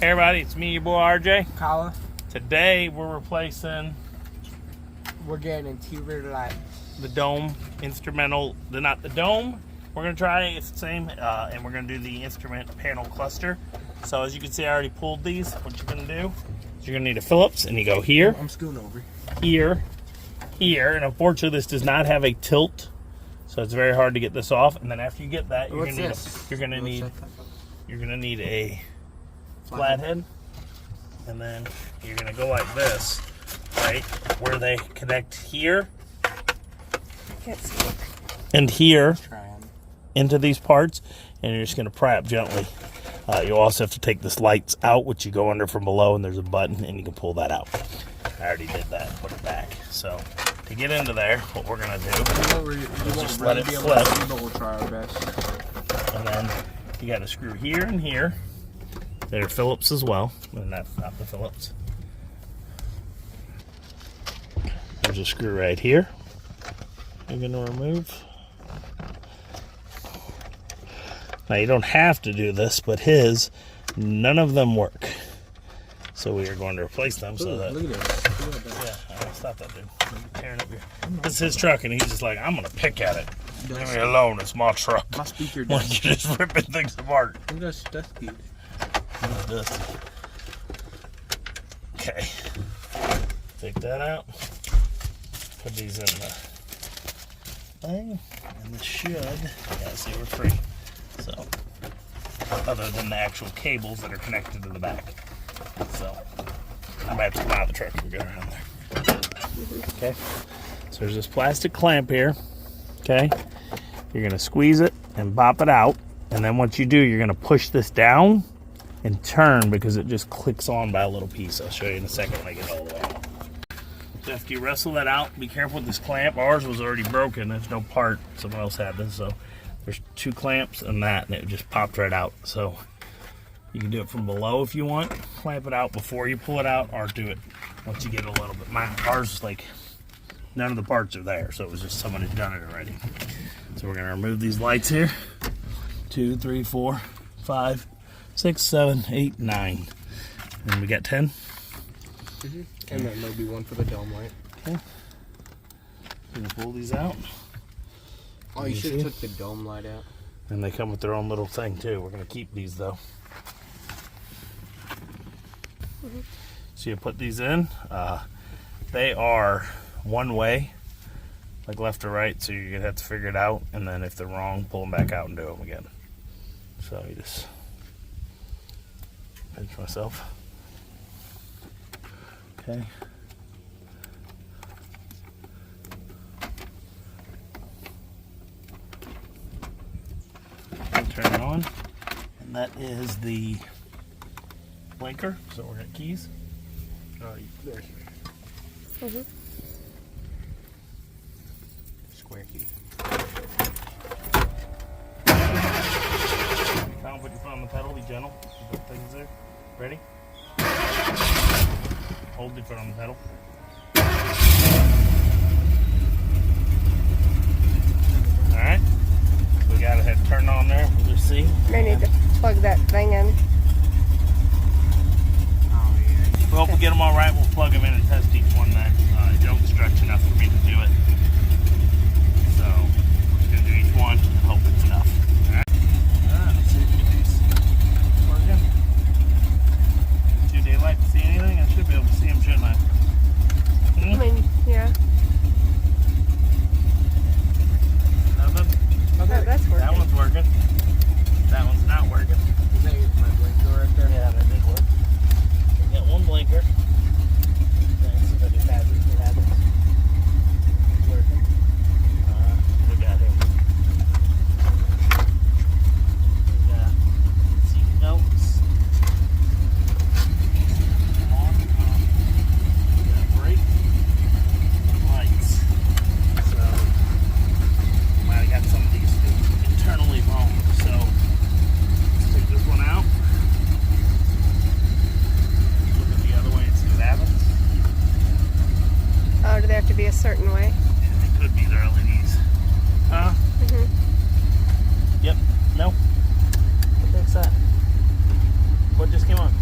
Hey everybody, it's me, your boy RJ. Collin. Today we're replacing getting interior lights. The dome instrumental, not the dome. We're gonna try it's the same, and we're gonna do the instrument panel cluster. So as you can see, I already pulled these. What you're gonna do is you're gonna need a Phillips, and you go here. I'm scooting over. Here, and unfortunately this does not have a tilt, so it's very hard to get this off. And then after you get that, you're gonna need a flathead, and then you're gonna go like this, right where they connect here and here into these parts, and you're just gonna pry up gently. You also have to take this lights out, which you go under from below, and there's a button, and you can pull that out. I already did that, put it back. So to get into there, what we're gonna do is just let it flip, but we'll try our best. and then you got to screw here and here. They're Phillips as well, and that's not the Phillips. There's a screw right here. You're gonna remove. Now you don't have to do this, but none of them work. So we are going to replace them. So that. Look at this. Yeah, stop that dude. Tearing up here. This is his truck, and he's just like, I'm gonna pick at it. Leave me alone. It's my truck. My speaker Why don't you just ripping things apart? That's dusty. Dusty. Okay. Take that out. Put these in the thing, and this should. Yeah, see, we're free. So, other than the actual cables that are connected to the back. So, I'm about to come out of the truck and go around there. Okay. So there's this plastic clamp here. Okay. You're gonna squeeze it and pop it out, and then once you do, you're gonna push this down and turn, because it just clicks on by a little piece. I'll show you in a second when I get all the way out. So after you wrestle that out, be careful with this clamp. Ours was already broken. There's no part. Someone else had this. So there's two clamps and that, and it just popped right out. So you can do it from below if you want. Clamp it out before you pull it out, or do it once you get a little bit. Ours is like none of the parts are there, so it was just someone who'd done it already. So we're gonna remove these lights here. 2, 3, 4, 5, 6, 7, 8, 9. And we got 10. Mm-hmm. And then there'll be one for the dome light. Okay. Gonna pull these out. Oh, you should have took the dome light out. And they come with their own little thing too. We're gonna keep these though. Mm-hmm. So you put these in. They are one way, like left or right. So you're gonna have to figure it out. And then if they're wrong, pull them back out and do them again. So you just pinch myself. Okay. Turn it on, and that is the blinker. So we're got keys. There. Mm-hmm. Square key. Tom, put your foot on the pedal. Be gentle. Put things there. Ready? Hold your foot on the pedal. Alright. So we got it turned on there. We'll just see. I need to plug that thing in. Oh, yeah. We hope we get them all right. We'll plug them in and test each one then. It don't stretch enough for me to do it. So, we're just going to do each one and hope it's enough. Alright. Let's see if we get these working. Too daylight to see anything? I should be able to see them, shouldn't I? I mean, yeah. Nothing? Okay. That's working. That one's working. That one's not working. Is that my blinker right there? Yeah, that did work. We got one blinker. Let's see if I can battery can have it. It's working. We got it. We got seat belts. On. We got brake. Lights. So, might have got some of these internally wrong. So, let's take this one out. Look at the other way and see what happens. Oh, do they have to be a certain way? Yeah, they could be their LEDs. Huh? Mm-hmm. Yep. No. What the heck's that? What just came on?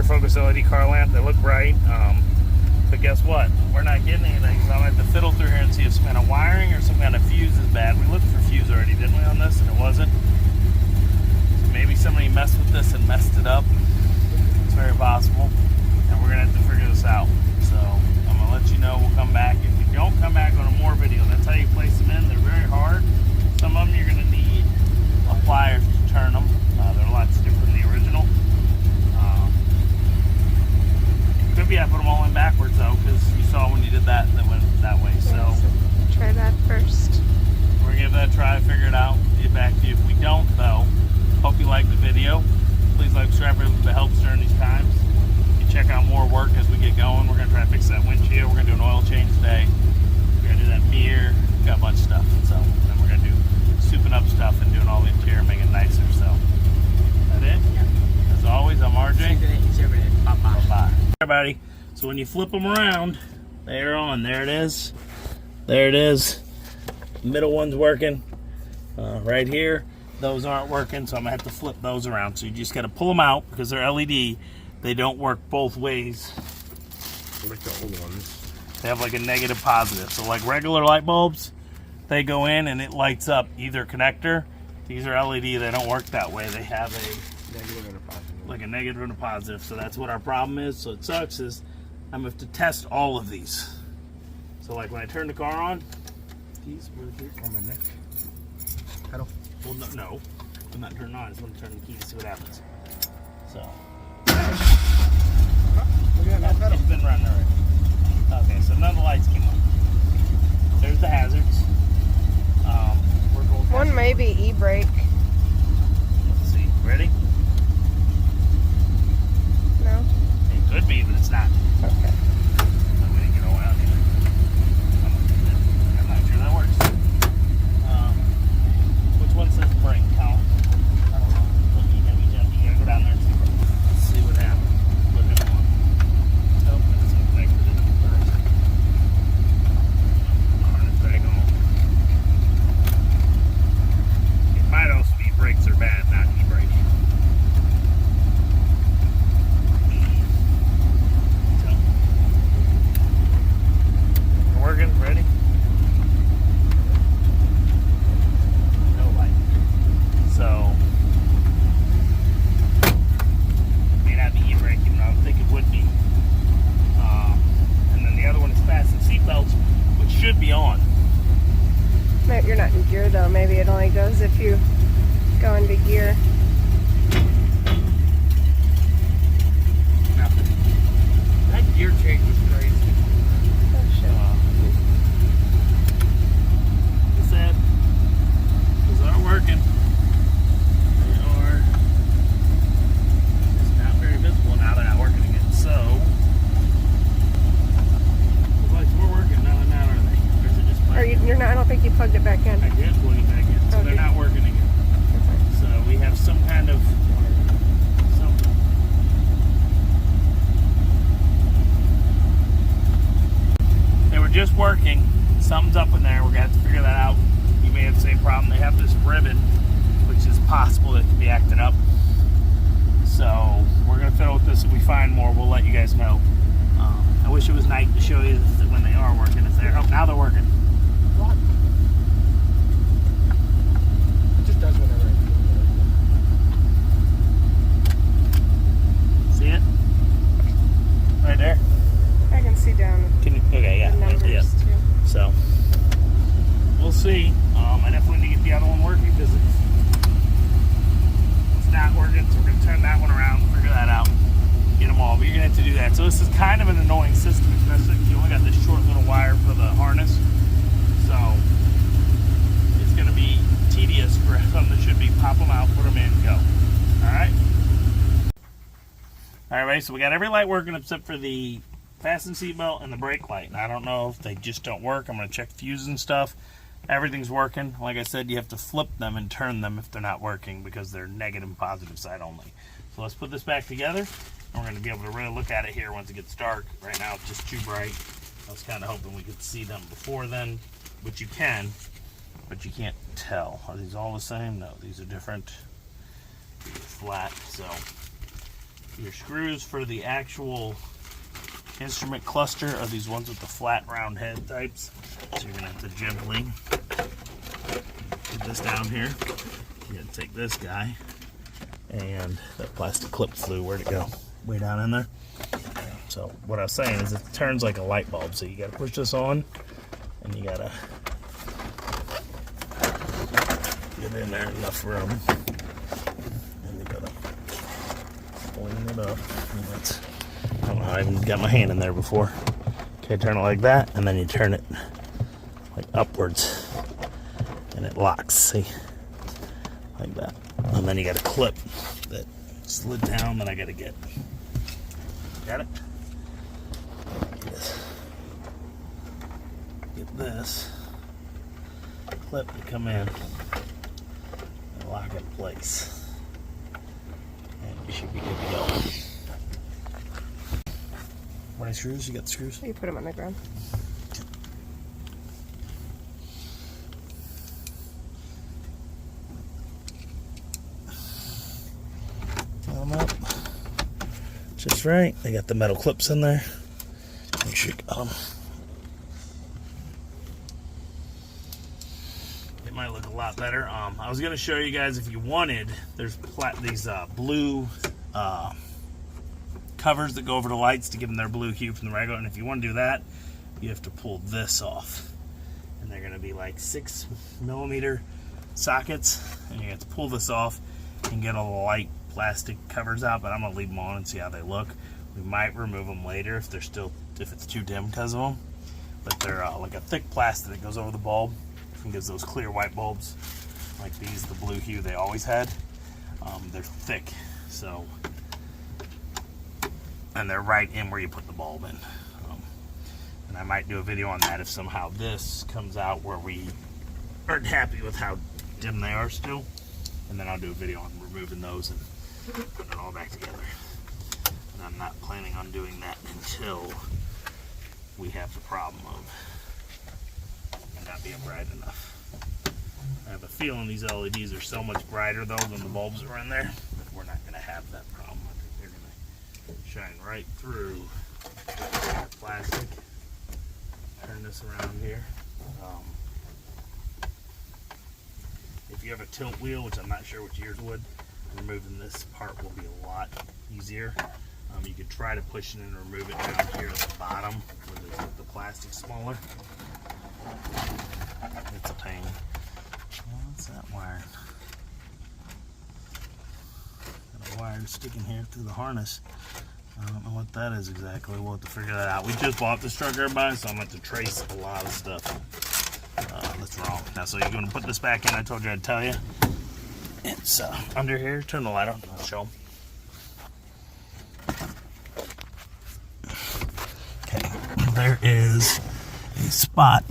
focus LED car lamp. They look bright. But guess what? We're not getting anything, so I'm going to have to fiddle through here and see if some kind of wiring or some kind of fuse is bad. We looked for fuse already, didn't we, on this? And it wasn't. So maybe somebody messed with this and messed it up. It's very possible. And we're going to have to figure this out. So I'm going to let you know. We'll come back. If we don't come back on more videos, that's how you place them in. They're very hard. Some of them you're going to need pliers to turn them. They're lots different than the original. Could be I put them all in backwards though, because you saw when you did that, that went that way. Yeah, so try that first. We're gonna give that a try, figure it out, get back to you. If we don't though, hope you liked the video. Please like, subscribe if it helps during these times. You can check out more work as we get going. We're gonna try to fix that windshield. We're gonna do an oil change today. We're gonna do that mirror. We've got a bunch of stuff. So then we're gonna do souping up stuff and doing all the interior, making it nicer. So that it? Yeah. As always, I'm RJ. Bye-bye. Bye. Everybody, so when you flip them around, they're on. There it is. There it is. Middle one's working. Right here, those aren't working, so I'm gonna have to flip those around. So you just gotta pull them out because they're LED. They don't work both ways. Like the old ones. They have like a negative positive. So like regular light bulbs, they go in and it lights up either connector. These are LED. They don't work that way. They have a Negative and a positive. like a negative and a positive, so that's what our problem is. So it sucks is I'm gonna have to test all of these. So like when I turn the car on, keys On my neck. pedal. Well, no, I'm not turning on. I just want to turn the key to see what happens. So Look at that pedal. it's been running already. Okay, so none of the lights came on. There's the hazards. We're going. One may be e-brake. Let's see. Ready? No? It could be, but it's not. Okay. I'm gonna get around here. I'm not sure that works. Which one says brake, Colin? I don't know. Look, you gotta go down there and see what happens. Look at one. Nope, that's connected to the first. Harness drag on. It might also be brakes are bad, not e-brake. Working, ready? No light. So, may not be e-brake, even though I think it would be. And then the other one is fasten seatbelts, which should be on. No, you're not in gear though. Maybe it only goes if you go into gear. Nothing. That gear change was crazy. Oh shit. Like I said, these are working. They are just not very visible now. They're not working again. So, the lights were working. Now they're not, are they? Or is it just Or you're not. I don't think you plugged it back in. I did plug it back in, so Oh, they're did not working again. So we have some kind of something. They were just working. Something's up in there. We're gonna have to figure that out. You may have the same problem. They have this ribbon, which is possible that it could be acting up. So we're gonna fiddle with this. If we find more, we'll let you guys know. I wish it was night to show you that when they are working. It's there. Oh, now they're working. What? It just does whenever I See it? Right there. I can see down Can you? Okay, yeah. the numbers Yeah. too. So we'll see. I definitely need to get the other one working because it's not working. So we're gonna turn that one around, figure that out, get them all. But you're gonna have to do that. So this is kind of an annoying system, especially if you only got this short little wire for the harness. So it's gonna be tedious for something that should be pop them out, put them in, go. All right. All right, so we got every light working except for the fasten seatbelt and the brake light. And I don't know if they just don't work. I'm going to check fuses and stuff. Everything's working. Like I said, you have to flip them and turn them if they're not working because they're negative and positive side only. So let's put this back together. And we're going to be able to really look at it here once it gets dark. Right now it's just too bright. I was kind of hoping we could see them before then, which you can, but you can't tell. Are these all the same? No, these are different. These are flat, so Your screws for the actual instrument cluster are these ones with the flat round head types. So you're gonna have to gently put this down here. You're gonna take this guy, and that plastic clip flew. Where'd it go? Way down in there. So what I was saying is it turns like a light bulb. So you gotta push this on, and you gotta get in there enough room, and you gotta clean it up. I don't know how I even got my hand in there before. Okay, turn it like that, and then you turn it like upwards, and it locks, see? Like that. And then you got a clip that slid down that I gotta get. Got it? Get this clip to come in and lock in place. And you should be good to go. What screws? You got the screws? You put them on the ground. Line them up just right. They got the metal clips in there. Make sure you got them. It might look a lot better. I was gonna show you guys if you wanted. There's these blue covers that go over the lights to give them their blue hue from the regular. And if you want to do that, you have to pull this off. And they're gonna be like 6mm sockets, and you have to pull this off and get all the light plastic covers out, but I'm gonna leave them on and see how they look. We might remove them later if it's too dim because of them. But they're like a thick plastic that goes over the bulb and gives those clear white bulbs like these, the blue hue they always had. They're thick, so, and they're right in where you put the bulb in. And I might do a video on that if somehow this comes out where we aren't happy with how dim they are still. And then I'll do a video on removing those and putting it all back together. And I'm not planning on doing that until we have the problem of it not being bright enough. I have a feeling these LEDs are so much brighter though than the bulbs that are in there that we're not going to have that problem. I think they're going to shine right through that plastic. Turn this around here. If you have a tilt wheel, which I'm not sure which yours would, removing this part will be a lot easier. You could try to push it and remove it down here at the bottom where the plastic's smaller. It's a pain. What's that wire? Got a wire sticking here through the harness. I don't know what that is exactly. We'll have to figure that out. We just bought this truck, everybody, so I'm going to have to trace a lot of stuff that's wrong. Now, so you're going to put this back in. I told you I'd tell you. It's under here. Turn the light on. I'll show them. Okay, there is a spot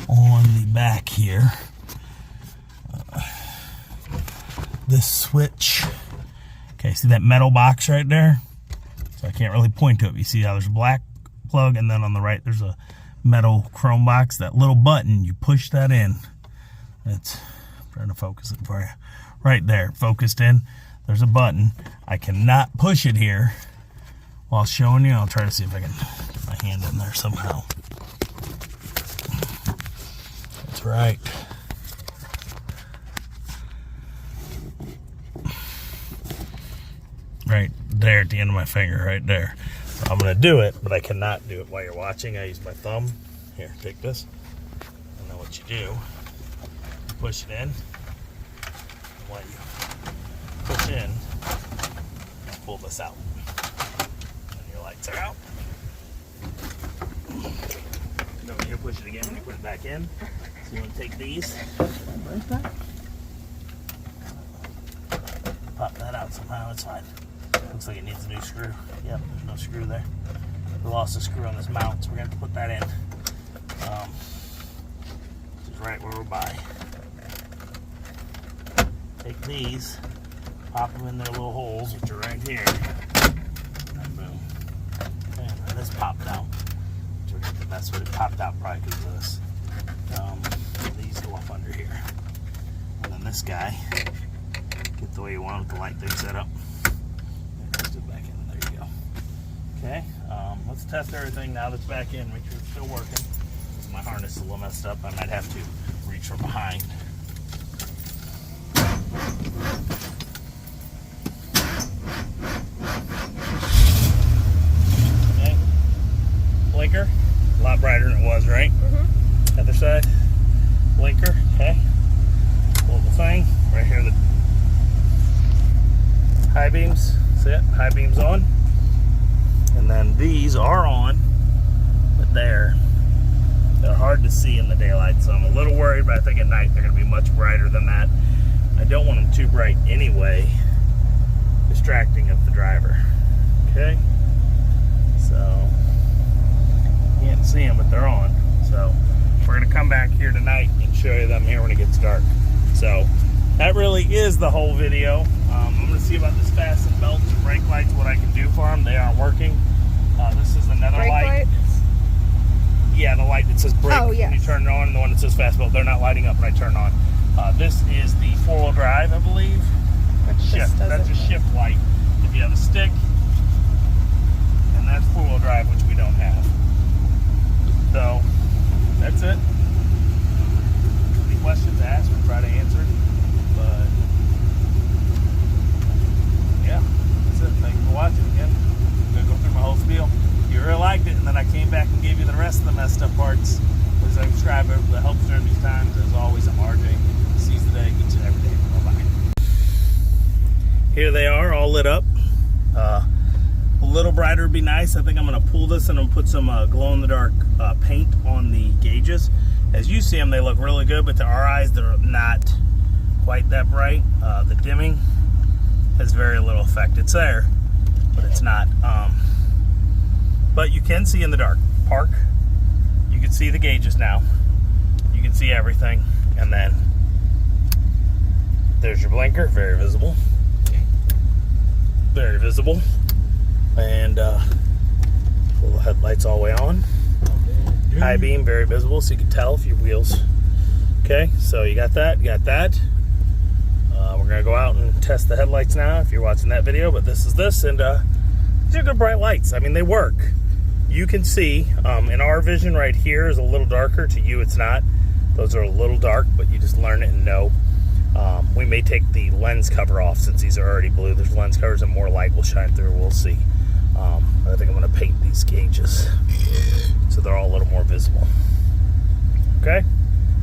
on the back here. This switch. Okay, see that metal box right there? So I can't really point to it. You see how there's a black plug, and then on the right there's a metal chrome box. That little button, you push that in. It's, I'm trying to focus it for you. Right there, focused in. There's a button. I cannot push it here while showing you. I'll try to see if I can get my hand in there somehow. That's right. Right there at the end of my finger, right there. So I'm going to do it, but I cannot do it while you're watching. I use my thumb. Here, take this. And then what you do, you push it in. What you push in, and pull this out. And your lights are out. Over here, push it again when you put it back in. So you want to take these, right back. Pop that out somehow, it's fine. Looks like it needs a new screw. Yep, there's no screw there. We lost a screw on this mount, so we're going to have to put that in. Which is right where we're by. Take these, pop them in their little holes, which are right here. And boom. Okay, and this popped out. Which we're going to mess with it. Popped out probably because of this. These go up under here. And then this guy, get the way you want with the light thing set up. And just do it back Okay, let's test everything now that's back in, make sure it's still working. My harness is a little messed up. I might have to reach from behind. Okay. Blinker, a lot brighter than it was, right? Mm-hmm. Other side, blinker, okay. Pull the thing, right here the high beams, see it, high beams on. And then these are on, but they're hard to see in the daylight, so I'm a little worried, but I think at night they're going to be much brighter than that. I don't want them too bright anyway, distracting of the driver. Okay, so you can't see them, but they're on. So we're going to come back here tonight and show you them here when it gets dark. So that really is the whole video. I'm going to see about this fasten belts and brake lights, what I can do for them. They aren't working. This is another Brake light. lights? Yeah, the light that says brake yes. when you turn it on, and the one that says fast belt, they're not lighting up when I turn on. This is the 4-wheel drive, I believe. Shift. That's a shift light if you have a stick. And that's 4-wheel drive, which we don't have. So, that's it. Any questions, ask. We'll try to answer. But, yeah, that's it. Thank you for watching again. I'm going to go through my whole spiel. You really liked it, and then I came back and gave you the rest of the messed up parts. Please subscribe that helps during these times. As always, I'm RJ. Seize the day, each and every day. Bye-bye. Here they are, all lit up. A little brighter would be nice. I think I'm going to pull this and I'm put some glow-in-the-dark paint on the gauges. As you see them, they look really good, but to our eyes, they're not quite that bright. The dimming has very little effect. It's there, but it's not. But you can see in the dark. Park, you can see the gauges now. You can see everything. And then there's your blinker, very visible. Very visible. And pull the headlights all the way on. High beam, very visible, so you can tell if your wheels. Okay, so you got that, we're gonna go out and test the headlights now if you're watching that video, but this is this, and these are good bright lights. I mean, they work. You can see in our vision right here is a little darker. To you, it's not. Those are a little dark, but you just learn it and know. We may take the lens cover off since these are already blue. There's lens covers and more light will shine through. We'll see. I think I'm going to paint these gauges so they're all a little more visible. Okay,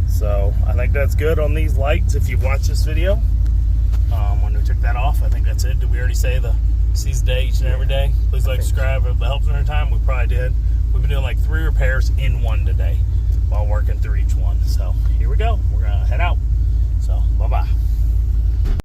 so I think that's good on these lights. If you've watched this video, when we took that off, I think that's it. Did we already say the seize the day each and every day? Please like, subscribe. If it helps in our time, we probably did. We've been doing like 3 repairs in one today while working through each one. So here we go. We're going to head out. So bye-bye.